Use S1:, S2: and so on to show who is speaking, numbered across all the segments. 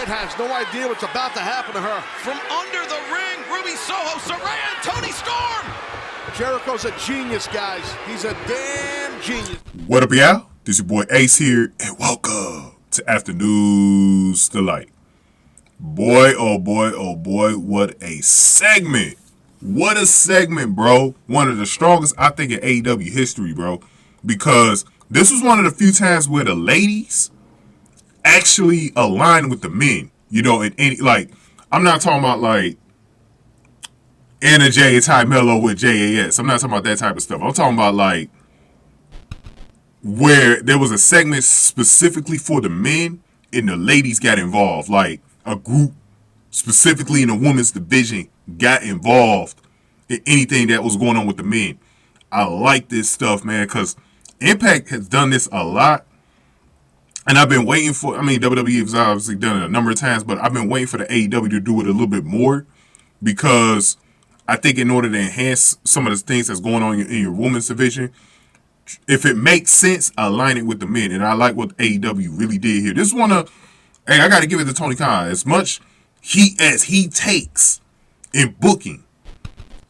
S1: opponent has no idea what's about to happen to her.
S2: From under the ring, Ruby Soho, Saraya, and Toni Storm.
S1: Jericho's a genius, guys. He's a damn genius.
S3: What up, y'all? This your boy Ace here, and welcome to Afternoons Delight. Boy, oh boy, what a segment. What a segment, bro. One of the strongest, I think, in AEW history, bro. Because this was one of the few times where the ladies actually aligned with the men. You know, in any, like, I'm not talking about, like, Anna Jay and Ty Mello with JAS. I'm not talking about that type of stuff. I'm talking about, like, where there was a segment specifically for the men and the ladies got involved. Like, a group specifically in the women's division got involved in anything that was going on with the men. I like this stuff, man, because Impact has done this a lot. And I've been waiting for, WWE has obviously done it a number of times, but I've been waiting for the AEW to do it a little bit more, because I think in order to enhance some of the things that's going on in your women's division, if it makes sense, align it with the men. And I like what AEW really did here. This is one of, hey, I got to give it to Tony Khan. As much heat as he takes in booking,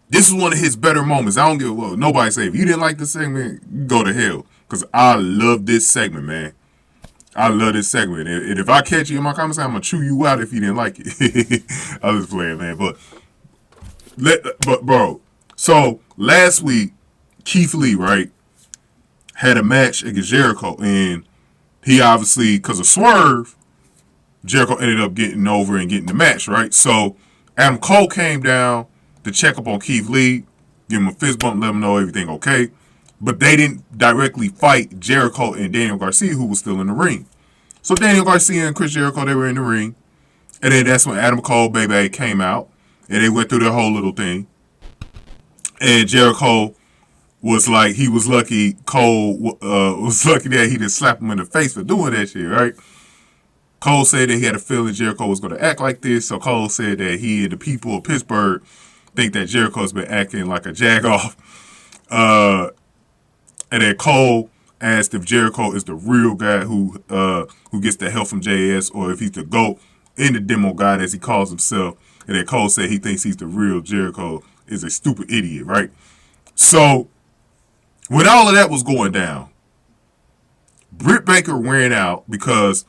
S3: this is one of his better moments. I don't give a well, nobody say, if you didn't like this segment, go to hell. Because I love this segment, man. I love this segment. And if I catch you in my comments, I'm going to chew you out if you didn't like it. I was playing, man. But bro, so last week, Keith Lee, right, had a match against Jericho. And he obviously, because of Swerve, Jericho ended up getting over and getting the match, right? So Adam Cole came down to check up on Keith Lee, give him a fist bump, let him know everything okay. But they didn't directly fight Jericho and Daniel Garcia, who was still in the ring. So Daniel Garcia and Chris Jericho, they were in the ring. And then that's when Adam Cole, baby, came out. And they went through their whole little thing. And Jericho was like, he was lucky, Cole was lucky that he didn't slap him in the face for doing that shit, right? Cole said that he had a feeling Jericho was going to act like this. So Cole said that he and the people of Pittsburgh think that Jericho's been acting like a jagoff. And then Cole asked if Jericho is the real guy who gets the help from JAS, or if he's the GOAT in the demo god, as he calls himself. And then Cole said he thinks he's the real Jericho is a stupid idiot, right? So when all of that was going down, Britt Baker ran out because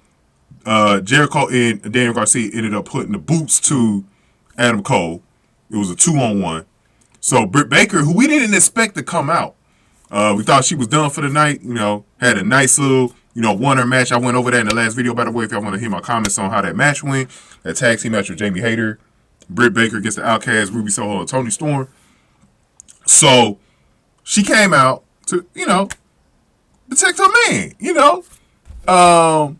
S3: Jericho and Daniel Garcia ended up putting the boots to Adam Cole. It was a 2-on-1. So Britt Baker, who we didn't expect to come out, we thought she was done for the night, you know, had a nice little, won her match. I went over that in the last video, by the way, if y'all want to hear my comments on how that match went. That tag team match with Jamie Hayter, Britt Baker against the Outcasts, Ruby Soho, and Toni Storm. So she came out to, protect her man, and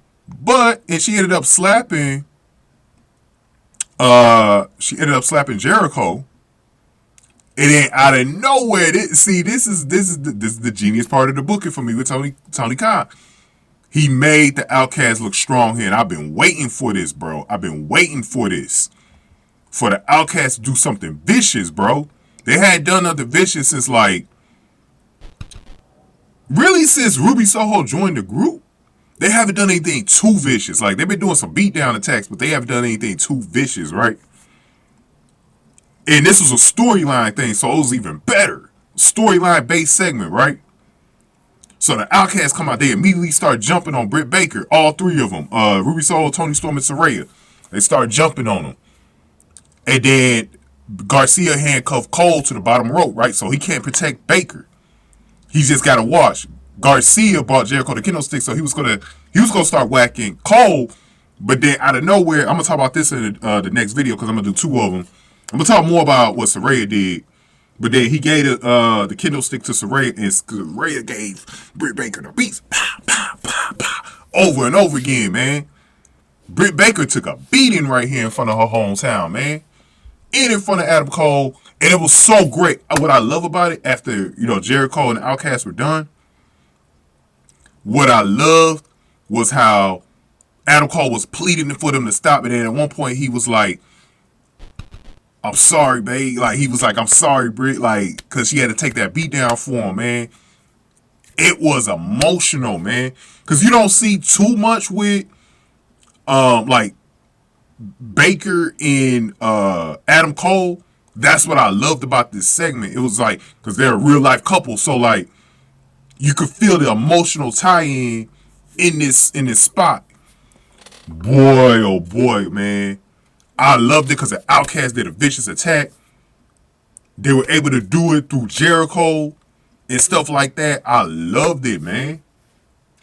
S3: she ended up slapping, Jericho. And then out of nowhere, this is the genius part of the booking for me with Tony Khan. He made the Outcasts look strong here, and I've been waiting for this, bro. I've been waiting for this, for the Outcasts to do something vicious, bro. They had done nothing vicious since since Ruby Soho joined the group. They haven't done anything too vicious. Like, they've been doing some beatdown attacks, but they haven't done anything too vicious, right? And this was a storyline thing, so it was even better. Storyline-based segment, right? So the Outcasts come out, they immediately start jumping on Britt Baker, all three of them. Ruby Soho, Toni Storm, and Saraya. They start jumping on them. And then Garcia handcuffed Cole to the bottom rope, right? So he can't protect Baker. He just got to watch. Garcia bought Jericho the kendo stick, so he was gonna start whacking Cole. But then out of nowhere, I'm gonna talk about this in the next video, because I'm gonna do two of them. I'm going to talk more about what Saraya did. But then he gave the kendo stick to Saraya, and Saraya gave Britt Baker the beats. Pow, pow, pow, pow, over and over again, man. Britt Baker took a beating right here in front of her hometown, man. And in front of Adam Cole. And it was so great. What I love about it, after, Jericho and the Outcasts were done, what I loved was how Adam Cole was pleading for them to stop. And then at one point he was like, I'm sorry, babe. Like, he was like, I'm sorry, Britt. Like, because she had to take that beat down for him, man. It was emotional, man. Because you don't see too much with, Baker and Adam Cole, that's what I loved about this segment. It was like, because they're a real life couple, so like you could feel the emotional tie-in in this spot. Boy, oh boy, man. I loved it because the Outcasts did a vicious attack. They were able to do it through Jericho and stuff like that. I loved it, man.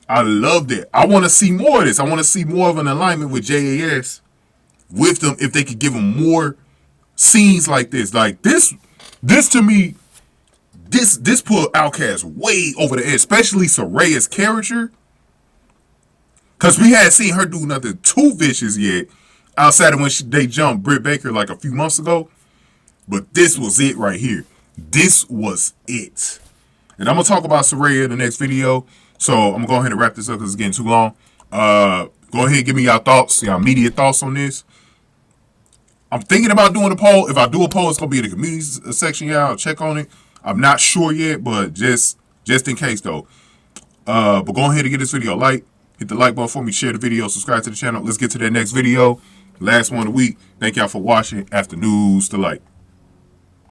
S3: I loved it. I want to see more of this. I want to see more of an alignment with JAS with them if they could give them more scenes like this. Like this to me, this put Outcast way over the edge, especially Saraya's character. Because we hadn't seen her do nothing too vicious yet outside of when they jumped Britt Baker like a few months ago. But this was it right here. This was it. And I'm going to talk about Saraya in the next video. So I'm going to go ahead and wrap this up because it's getting too long. Go ahead and give me your thoughts, your immediate thoughts on this. I'm thinking about doing a poll. If I do a poll, it's going to be in the community section. Y'all check on it. I'm not sure yet, but just in case though. But go ahead and give this video a like. Hit the like button for me. Share the video. Subscribe to the channel. Let's get to that next video. Last one of the week. Thank y'all for watching. After news to like.